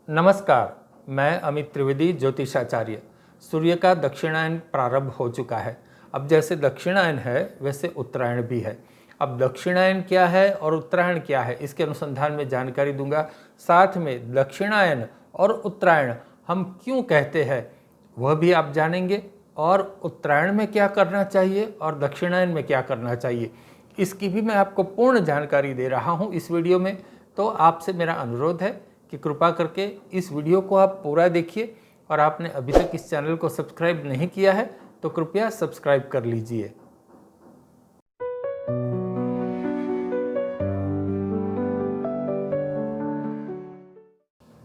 नमस्कार, मैं अमित त्रिवेदी ज्योतिषाचार्य। सूर्य का दक्षिणायन प्रारंभ हो चुका है। अब जैसे दक्षिणायन है वैसे उत्तरायण भी है। अब दक्षिणायन क्या है और उत्तरायण क्या है, इसके अनुसंधान में जानकारी दूंगा। साथ में दक्षिणायन और उत्तरायण हम क्यों कहते हैं वह भी आप जानेंगे, और उत्तरायण में क्या करना चाहिए और दक्षिणायन में क्या करना चाहिए, इसकी भी मैं आपको पूर्ण जानकारी दे रहा हूँ इस वीडियो में। तो आपसे मेरा अनुरोध है कि कृपा करके इस वीडियो को आप पूरा देखिए, और आपने अभी तक इस चैनल को सब्सक्राइब नहीं किया है तो कृपया सब्सक्राइब कर लीजिए।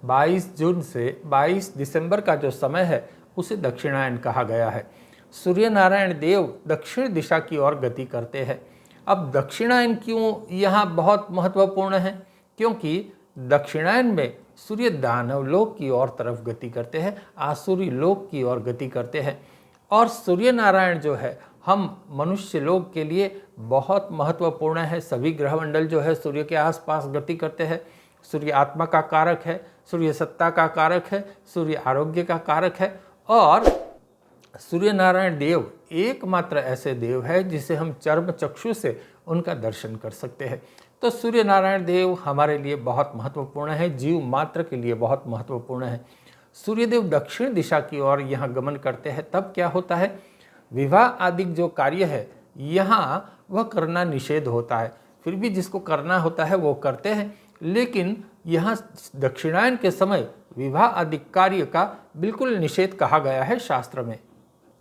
बाईस जून से 22 दिसंबर का जो समय है उसे दक्षिणायन कहा गया है। सूर्य नारायण देव दक्षिण दिशा की ओर गति करते हैं। अब दक्षिणायन क्यों यहाँ बहुत महत्वपूर्ण है, क्योंकि दक्षिणायन में सूर्य दानव लोक की ओर तरफ गति करते हैं, आसुरी लोक की ओर गति करते हैं। और सूर्य नारायण जो है हम मनुष्य लोक के लिए बहुत महत्वपूर्ण है। सभी ग्रहमंडल जो है सूर्य के आसपास गति करते हैं। सूर्य आत्मा का कारक है, सूर्य सत्ता का कारक है, सूर्य आरोग्य का कारक है, और सूर्य नारायण देव एकमात्र ऐसे देव है जिसे हम चर्म चक्षु से उनका दर्शन कर सकते हैं। तो सूर्य नारायण देव हमारे लिए बहुत महत्वपूर्ण है, जीव मात्र के लिए बहुत महत्वपूर्ण है। सूर्यदेव दक्षिण दिशा की ओर यहाँ गमन करते हैं, तब क्या होता है, विवाह आदि जो कार्य है यहाँ वह करना निषेध होता है। फिर भी जिसको करना होता है वो करते हैं, लेकिन यहाँ दक्षिणायन के समय विवाह आदि कार्य का बिल्कुल निषेध कहा गया है शास्त्र में।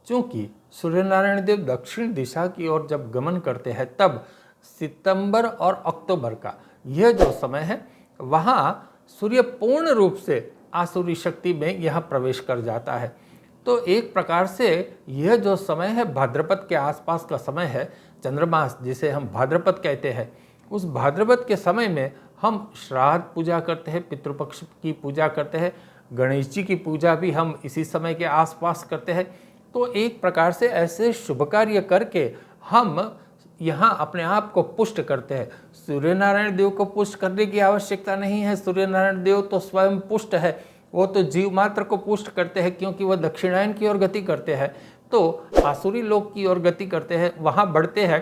क्योंकि सूर्यनारायण देव दक्षिण दिशा की ओर जब गमन करते हैं तब सितंबर और अक्टूबर का यह जो समय है वहाँ सूर्य पूर्ण रूप से आसुरी शक्ति में यहाँ प्रवेश कर जाता है। तो एक प्रकार से यह जो समय है भाद्रपद के आसपास का समय है, चंद्रमास जिसे हम भाद्रपद कहते हैं, उस भाद्रपद के समय में हम श्राद्ध पूजा करते हैं, पितृपक्ष की पूजा करते हैं, गणेश जी की पूजा भी हम इसी समय के आसपास करते हैं। तो एक प्रकार से ऐसे शुभ कार्य करके हम यहाँ अपने आप को पुष्ट करते हैं। सूर्य नारायण देव को पुष्ट करने की आवश्यकता नहीं है, सूर्य नारायण देव तो स्वयं पुष्ट है, वो तो जीव मात्र को पुष्ट करते हैं, क्योंकि वह दक्षिणायन की ओर गति करते हैं, तो आसुरी लोक की ओर गति करते हैं, वहाँ बढ़ते हैं,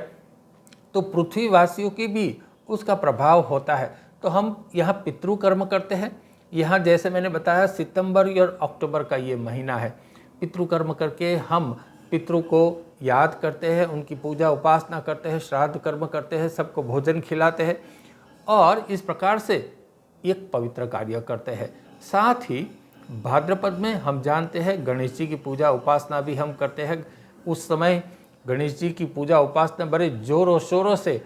तो पृथ्वीवासियों की भी उसका प्रभाव होता है। तो हम यहाँ पितृकर्म करते हैं। यहाँ जैसे मैंने बताया सितंबर और अक्टूबर का ये महीना है, पितृकर्म करके हम पितृ को याद करते हैं, उनकी पूजा उपासना करते हैं, श्राद्ध कर्म करते हैं, सबको भोजन खिलाते हैं, और इस प्रकार से एक पवित्र कार्य करते हैं। साथ ही भाद्रपद में हम जानते हैं गणेश जी की पूजा उपासना भी हम करते हैं। उस समय गणेश जी की पूजा उपासना बड़े जोरों शोरों से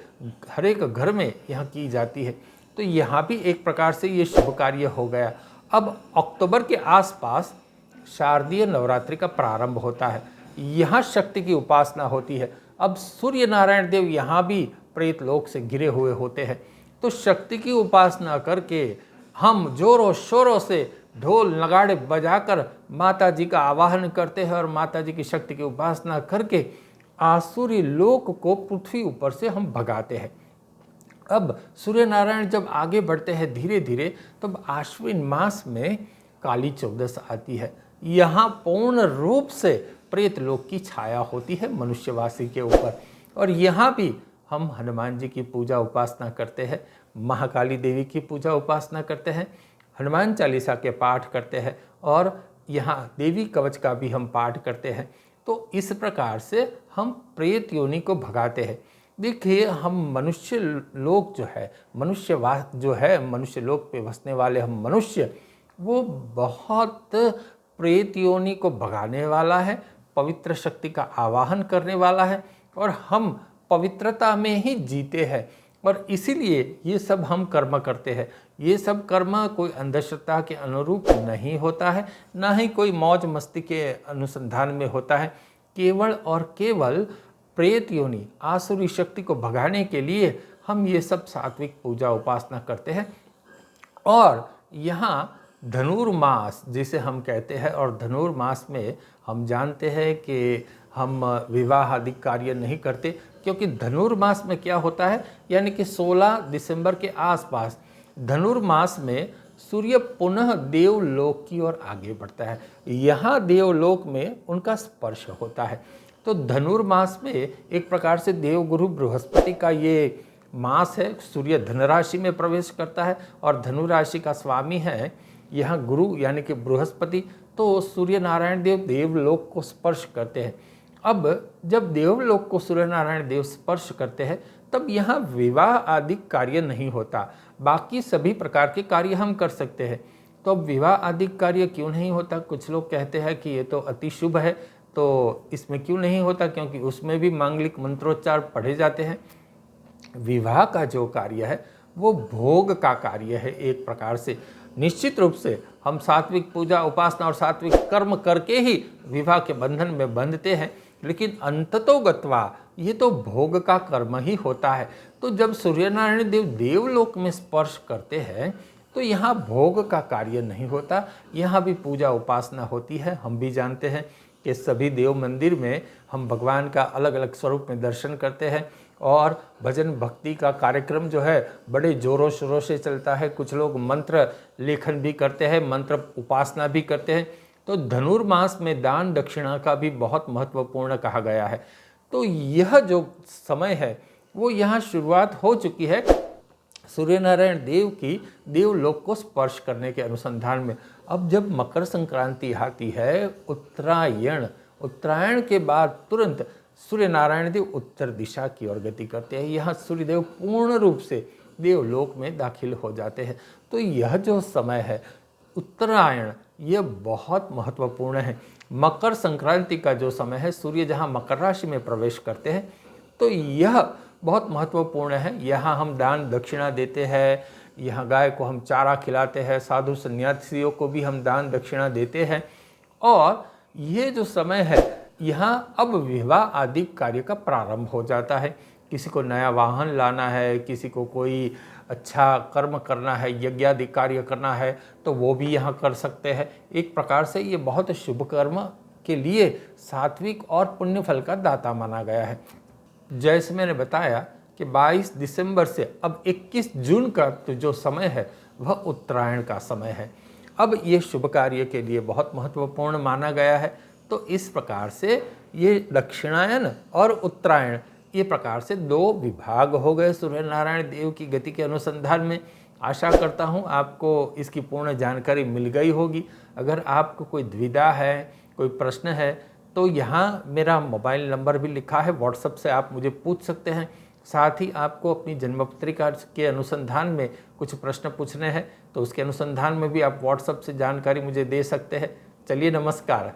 हर एक घर में यहाँ की जाती है। तो यहाँ भी एक प्रकार से ये शुभ कार्य हो गया। अब अक्टूबर के आसपास शारदीय नवरात्रि का प्रारंभ होता है, यहाँ शक्ति की उपासना होती है। अब सूर्य नारायण देव यहाँ भी प्रेत लोक से घिरे हुए होते हैं, तो शक्ति की उपासना करके हम जोरों शोरों से ढोल नगाड़े बजाकर माता जी का आवाहन करते हैं, और माता जी की शक्ति की उपासना करके आसुरी लोक को पृथ्वी ऊपर से हम भगाते हैं। अब सूर्य नारायण जब आगे बढ़ते हैं धीरे धीरे, तब आश्विन मास में काली चौदस आती है। यहाँ पूर्ण रूप से प्रेत लोक की छाया होती है मनुष्यवासी के ऊपर, और यहाँ भी हम हनुमान जी की पूजा उपासना करते हैं, महाकाली देवी की पूजा उपासना करते हैं, हनुमान चालीसा के पाठ करते हैं, और यहाँ देवी कवच का भी हम पाठ करते हैं। तो इस प्रकार से हम प्रेत योनि को भगाते हैं। देखिए, हम मनुष्य लोक जो है, मनुष्य लोक पे बसने वाले हम मनुष्य, वो बहुत प्रेत योनि को भगाने वाला है, पवित्र शक्ति का आवाहन करने वाला है, और हम पवित्रता में ही जीते हैं, और इसीलिए ये सब हम कर्म करते हैं। ये सब कर्म कोई अंधश्रद्धा के अनुरूप नहीं होता है, ना ही कोई मौज मस्ती के अनुसंधान में होता है। केवल और केवल प्रेत योनि आसुरी शक्ति को भगाने के लिए हम ये सब सात्विक पूजा उपासना करते हैं। और यहाँ धनुर्मास जिसे हम कहते हैं, और धनुर्मास में हम जानते हैं कि हम विवाह आदि कार्य नहीं करते, क्योंकि धनुर्मास में क्या होता है, यानी कि 16 दिसंबर के आसपास धनुर्मास में सूर्य पुनः देवलोक की ओर आगे बढ़ता है। यहाँ देवलोक में उनका स्पर्श होता है। तो धनुर्मास में एक प्रकार से देवगुरु बृहस्पति का ये मास है। सूर्य धनु राशि में प्रवेश करता है और धनु राशि का स्वामी है यहाँ गुरु यानी कि बृहस्पति। तो सूर्य नारायण देव देवलोक को स्पर्श करते हैं। अब जब देवलोक को सूर्य नारायण देव स्पर्श करते हैं तब यहाँ विवाह आदि कार्य नहीं होता, बाकी सभी प्रकार के कार्य हम कर सकते हैं। तो अब विवाह आदि कार्य क्यों नहीं होता? कुछ लोग कहते हैं कि ये तो अति शुभ है, तो इसमें क्यों नहीं होता? क्योंकि उसमें भी मांगलिक मंत्रोच्चार पढ़े जाते हैं। विवाह का जो कार्य है वो भोग का कार्य है। एक प्रकार से निश्चित रूप से हम सात्विक पूजा उपासना और सात्विक कर्म करके ही विवाह के बंधन में बंधते हैं, लेकिन अंततोगत्वा ये तो भोग का कर्म ही होता है। तो जब सूर्यनारायण देव देवलोक में स्पर्श करते हैं तो यहाँ भोग का कार्य नहीं होता, यहाँ भी पूजा उपासना होती है। हम भी जानते हैं कि सभी देव मंदिर में हम भगवान का अलग अलग स्वरूप में दर्शन करते हैं और भजन भक्ति का कार्यक्रम जो है बड़े जोरों शोरों से चलता है। कुछ लोग मंत्र लेखन भी करते हैं, मंत्र उपासना भी करते हैं। तो धनुर्मास में दान दक्षिणा का भी बहुत महत्वपूर्ण कहा गया है। तो यह जो समय है वो यहाँ शुरुआत हो चुकी है सूर्यनारायण देव की देवलोक को स्पर्श करने के अनुसंधान में। अब जब मकर संक्रांति आती है, उत्तरायण के बाद तुरंत सूर्य नारायण देव उत्तर दिशा की ओर गति करते हैं। यहाँ सूर्यदेव पूर्ण रूप से देवलोक में दाखिल हो जाते हैं। तो यह जो समय है उत्तरायण, यह बहुत महत्वपूर्ण है। मकर संक्रांति का जो समय है, सूर्य जहाँ मकर राशि में प्रवेश करते हैं, तो यह बहुत महत्वपूर्ण है। यहाँ हम दान दक्षिणा देते हैं, यहाँ गाय को हम चारा खिलाते हैं, साधु सन्यासियों को भी हम दान दक्षिणा देते हैं। और ये जो समय है यहाँ अब विवाह आदि कार्य का प्रारंभ हो जाता है। किसी को नया वाहन लाना है, किसी को कोई अच्छा कर्म करना है, यज्ञ आदि कार्य करना है, तो वो भी यहाँ कर सकते हैं। एक प्रकार से ये बहुत शुभ कर्म के लिए सात्विक और पुण्य फल का दाता माना गया है। जैसे मैंने बताया कि 22 दिसंबर से अब 21 जून का तो जो समय है वह उत्तरायण का समय है। अब ये शुभ कार्य के लिए बहुत महत्वपूर्ण माना गया है। तो इस प्रकार से ये दक्षिणायन और उत्तरायण ये प्रकार से दो विभाग हो गए सूर्य नारायण देव की गति के अनुसंधान में। आशा करता हूँ आपको इसकी पूर्ण जानकारी मिल गई होगी। अगर आपको कोई द्विधा है, कोई प्रश्न है, तो यहाँ मेरा मोबाइल नंबर भी लिखा है, व्हाट्सएप से आप मुझे पूछ सकते हैं। साथ ही आपको अपनी जन्म पत्रिका के अनुसंधान में कुछ प्रश्न पूछने हैं तो उसके अनुसंधान में भी आप व्हाट्सएप से जानकारी मुझे दे सकते हैं। चलिए, नमस्कार।